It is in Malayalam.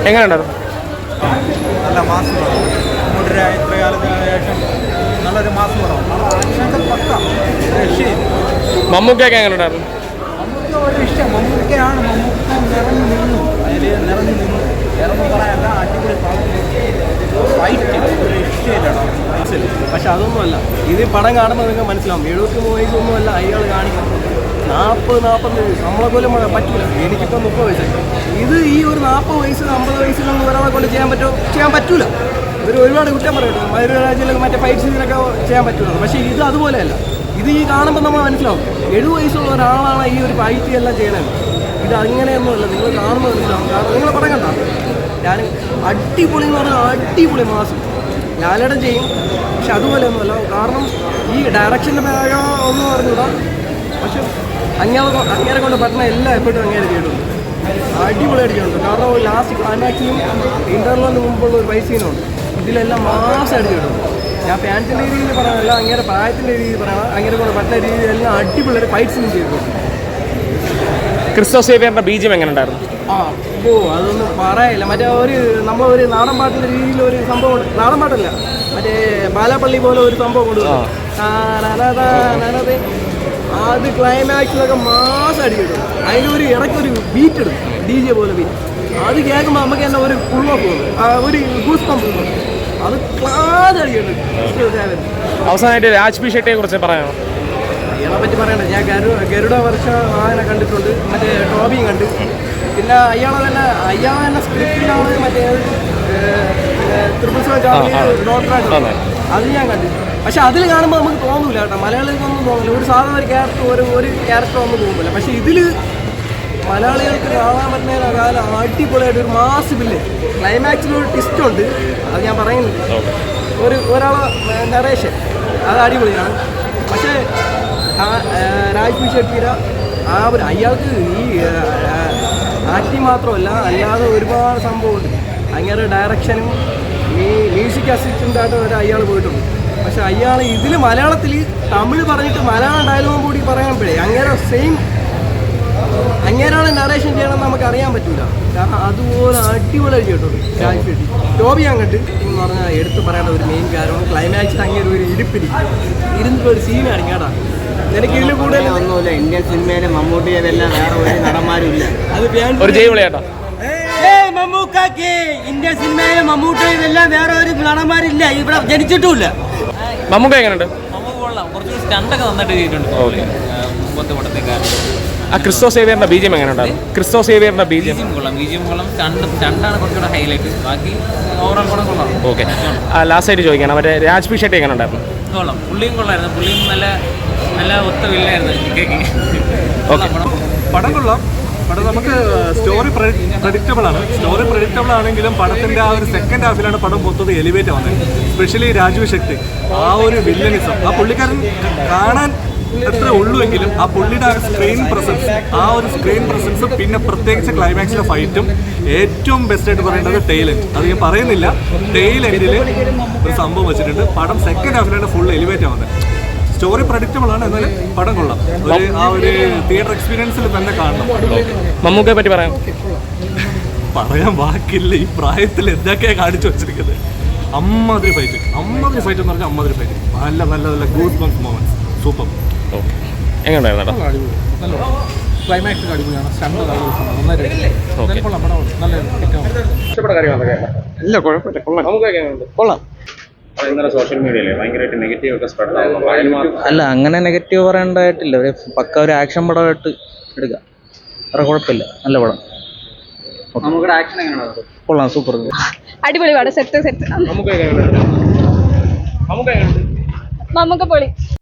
എങ്ങനെയുണ്ടായിരുന്നു? നല്ല മാസം ഇത്ര കാലത്തിന് ശേഷം നല്ലൊരു മാസം മമ്മൂക്കയൊക്കെ എങ്ങനെയുണ്ടായിരുന്നു? മമ്മൂക്ക ഒരു ഇഷ്ടം. മമ്മൂക്കയാണ്. മമ്മൂക്ക നിറഞ്ഞു നിന്നു. അതിൽ നിറഞ്ഞു നിന്നു. നിറഞ്ഞു പറയാനല്ല, അടിപൊളി ഫൈറ്റ് ഒരു ഇഷ്ടമില്ലടാ. പക്ഷെ അതൊന്നുമല്ല, ഇത് പടം കാണുമ്പോൾ നിങ്ങൾക്ക് മനസ്സിലാവും. 73 വയസ്സൊന്നുമല്ല അയാൾ കാണിക്കുന്നത്. 40-45 നമ്മളെ കൊല്ലം പറ്റൂല. എനിക്കിപ്പോൾ 30 വയസ്സായി. ഇത് ഈ ഒരു 40 വയസ്സ് 50 വയസ്സിലൊന്നും ഒരാളെ കൊണ്ട് ചെയ്യാൻ പറ്റൂല. ഒരുപാട് കുറ്റം പറയട്ടെ, മയൂരരാജ്യത്തിലൊക്കെ മറ്റേ ഫൈറ്റ് സീനൊക്കെ ചെയ്യാൻ പറ്റൂല. പക്ഷേ ഇത് അതുപോലെയല്ല. ഇത് ഈ കാണുമ്പോൾ നമ്മൾ മനസ്സിലാവും 70 വയസ്സുള്ള ഒരാളാണ് ഈ ഒരു ഫൈറ്റ് എല്ലാം ചെയ്യണത്. ഇത് അങ്ങനെയൊന്നുമല്ല, നിങ്ങൾ കാണുമ്പോൾ മനസ്സിലാവും. കാരണം നിങ്ങൾ പടം കണ്ട ഞാൻ അടിപൊളി എന്ന് പറഞ്ഞാൽ അടിപൊളി മാസം ലാലേട്ടൻ ചെയ്യും. പക്ഷെ അതുപോലെ ഒന്നുമല്ല. കാരണം ഈ ഡയറക്ഷൻ്റെ ഭാഗം ഒന്നും പറഞ്ഞൂടാ. പക്ഷെ അങ്ങേരെ കൊണ്ട് പറ്റുന്ന എല്ലാ എഫേർട്ടും അങ്ങേരെ ചെയ്തിട്ടുണ്ട്. അടിപൊളി അടിക്കുന്നുണ്ട്. കാരണം ലാസ്റ്റ് ക്ലൈമാക്സിലും ഇൻ്റർവെല്ലിന് മുമ്പുള്ള ഒരു ഫൈറ്റ് സീനുണ്ട്. ഇതിലെല്ലാം മാസമായിട്ട് ചെയ്തിട്ടുണ്ട്. ഞാൻ ഫാൻസിൻ്റെ രീതിയിൽ പറയണമല്ല, അങ്ങേരെ പ്രായത്തിൻ്റെ രീതിയിൽ പറയണം. അങ്ങേരെ കൊണ്ട് പറ്റുന്ന രീതിയിൽ എല്ലാം അടിപൊളി ഫൈറ്റ് സീൻ ചെയ്തിട്ടുണ്ട്. ക്രിസ്റ്റോസ് സേവിയറിന്റെ ബീജം എങ്ങനെ ഉണ്ടായിരുന്നു? അതൊന്നും പറയാനില്ല. മറ്റേ നമ്മളൊരു നാടൻ പാട്ടിൻ്റെ രീതിയിൽ ഒരു സംഭവം, നാടൻ പാട്ടല്ല, മറ്റേ ബാലാപ്പള്ളി പോലെ ഒരു സംഭവം കൊണ്ടുവരും. അത് ക്ലൈമാക്സിലൊക്കെ മാസം അടിക്കിടും. അതിനൊരു ഇടയ്ക്കൊരു ബീറ്റ് ഇടും, DJ പോലെ ബീറ്റ്. അത് കേൾക്കുമ്പോൾ നമുക്ക് തന്നെ ഒരു കുളിമൊക്കെ തോന്നും, ഒരു ഗൂസ് പമ്പ് തോന്നും. അത് ക്ലാസ് അടിക്കുന്നുണ്ട്. അവസാനമായിട്ട് രാജ്ബി ഷെട്ടിയെ കുറിച്ച് പറയാമോ? അയാളെ പറ്റി പറയണ്ട. ഞാൻ ഗരുഡ വർഷ വാഹനം കണ്ടിട്ടുണ്ട്, മറ്റേ ടോബിയും കണ്ട്. പിന്നെ അയാളെ തന്നെ സ്ക്രിപ്റ്റിലാണ് മറ്റേ ഡോക്ടറായിട്ട് അത് ഞാൻ കണ്ടു. പക്ഷെ അതിൽ കാണുമ്പോൾ നമുക്ക് തോന്നൂല കേട്ടോ, മലയാളികൾക്കൊന്നും തോന്നില്ല. ഒരു സാധാരണ ഒരു ക്യാരക്ടർ ഒന്നും തോന്നില്ല. പക്ഷെ ഇതിൽ മലയാളികൾക്ക് കാണാൻ പറ്റുന്ന കാലം അടിപൊളിയായിട്ട് ഒരു മാസ് ബില്ല്. ക്ലൈമാക്സിലൊരു ട്വിസ്റ്റ് ഉണ്ട്, അത് ഞാൻ പറയുന്നില്ല. ഒരാളെ നറേഷൻ അത് അടിപൊളിയാണ്. പക്ഷേ രാജ്ബി ഷെട്ടിയുടെ അയാൾക്ക് ഈ ആക്ടിങ് മാത്രമല്ല, അല്ലാതെ ഒരുപാട് സംഭവമുണ്ട്. അങ്ങനെ ഡയറക്ഷനും ഈ മ്യൂസിക് അസിസ്റ്റൻ്റായിട്ട് വരെ അയാൾ പോയിട്ടുണ്ട്. പക്ഷെ അയാൾ ഇതിൽ മലയാളത്തിൽ തമിഴ് പറഞ്ഞിട്ട് മലയാളം ഡയലോഗും കൂടി പറയാൻ അങ്ങേരാണ് നറേഷൻ ചെയ്യണമെന്ന് നമുക്ക് അറിയാൻ പറ്റില്ല. കാരണം അതുപോലെ അടിപൊളി കേട്ടത് രാജ്ബി ഷെട്ടി. ടോബി അങ്ങോട്ട് എന്ന് പറഞ്ഞാൽ എടുത്ത് പറയേണ്ട ഒരു മെയിൻ കാരണം ക്ലൈമാക്സിൽ അങ്ങനെ ഒരു ഇരുന്നിട്ട് ഒരു സീനാണ് കേട്ടാ. എനിക്ക് ഇതിൽ കൂടുതൽ ഒന്നുമില്ല. ഇന്ത്യൻ സിനിമയിലെ മമ്മൂട്ടിയെല്ലാം വേറെ ഒരു നടന്മാരും ഇല്ല. അത് ഒരു ജയ് വിളിയാട്ടോ. മമ്മൂക്കാക്ക് ഇന്ത്യൻ സിനിമയിലെ മമ്മൂട്ടി ഇതെല്ലാം വേറെ ഒരു നടന്മാരില്ല, ഇവിടെ ജനിച്ചിട്ടുമില്ല. മമ്മൂക്ക എങ്ങനെയുണ്ട്? മമ്മൂക്ക കൊള്ളാം. കുറച്ച് സ്റ്റണ്ടൊക്കെ നന്നായിട്ട് ചെയ്തിട്ടുണ്ട് മുമ്പത്തെ പടത്തേക്കാൾ. ആ ക്രിസ്റ്റോസ് സേവിയറിന്റെ ബീജം എങ്ങനെ ഉണ്ടായിരുന്നു? ക്രിസ്റ്റോസ് സേവിയറിന്റെ ബീജം കൊള്ളാം. സ്റ്റണ്ടാണ് കുറച്ചുകൂടെ ഹൈലൈറ്റ്. ബാക്കി ഓവറോൾ പടം കൊള്ളാം. ഓക്കെ. ലാസ്റ്റ് ആയിട്ട് ചോദിക്കണം, മറ്റേ രാജ്ബി ഷെട്ടി എങ്ങനെ ഉണ്ടായിരുന്നു? കൊള്ളാം. പുള്ളിയും കൊള്ളായിരുന്നു. പുള്ളിയും നല്ല ഒത്ത വില്ലായിരുന്നു. പടം കൊള്ളാം. പടം നമുക്ക് സ്റ്റോറി പ്രഡിക്റ്റബിൾ ആണെങ്കിലും പടത്തിന്റെ ആ ഒരു സെക്കൻഡ് ഹാഫിലാണ് പടം മൊത്തത്തിൽ എലിവേറ്റ് വന്നത്. സ്പെഷ്യലി രാജ്ബി ഷെട്ടി ആ ഒരു വില്ലനിസം, ആ പുള്ളിക്കാരൻ കാണാൻ എത്ര ഉള്ളുവെങ്കിലും ആ പുള്ളിയുടെ ആ സ്ക്രീൻ പ്രസൻസ് പിന്നെ പ്രത്യേകിച്ച് ക്ലൈമാക്സിലെ ഫൈറ്റും ഏറ്റവും ബെസ്റ്റായിട്ട് പറയേണ്ടത് ടെയിലെൻഡ്. അത് ഞാൻ പറയുന്നില്ല, ടെയിലെൻഡിൽ ഒരു സംഭവം വെച്ചിട്ടുണ്ട്. പടം സെക്കൻഡ് ഹാഫിലാണ് ഫുൾ എലിവേറ്റ് ആവുന്നത്. സ്റ്റോറി പ്രഡിക്റ്റബിൾ ആണ്, എന്നാലും പടം കൊള്ളാം. ആ ഒരു തിയേറ്റർ എക്സ്പീരിയൻസിൽ തന്നെ കാണണം. മമ്മൂക്കയെ പറ്റി പറയാൻ ബാക്കില്ല. ഈ പ്രായത്തിൽ എന്തൊക്കെയാണ് കാണിച്ചു വെച്ചിരിക്കുന്നത്. അമ്മാതിരി ഫൈറ്റ് എന്ന് പറഞ്ഞാൽ അമ്മാതിരി ഫൈറ്റ്. നല്ല ഗൂസ് ബംസ് മൊമെന്റ്സ്. സൂപ്പർ. എങ്ങനെയുണ്ടായിരുന്നു? ക്ലൈമാക്സ് അടിപൊളിയാണ്. സ്റ്റണ്ട് ഇഷ്ടപ്പെട്ട കാര്യങ്ങളൊക്കെ ഇല്ല, കുഴപ്പമില്ല. കൊള്ളാം. ഇന്നലെ സോഷ്യൽ മീഡിയയിലെ ഭയങ്കരമായിട്ട് നെഗറ്റീവ് ഒക്കെ സ്പ്രെഡ് ആവുന്നു. അല്ല, അങ്ങനെ നെഗറ്റീവ് പറയേണ്ടതായിട്ടില്ല. ഒരു പക്ക ഒരു ആക്ഷൻ പടമായിട്ട് എടുക്കാം, വേറെ കുഴപ്പമില്ല. നല്ല പടം. നമ്മുടെ ആക്ഷൻ എങ്ങനെയാണ്? കൊള്ളാം, സൂപ്പർ. അടിപൊളി പടം. സെറ്റ് മമ്മൂക്ക പൊളി.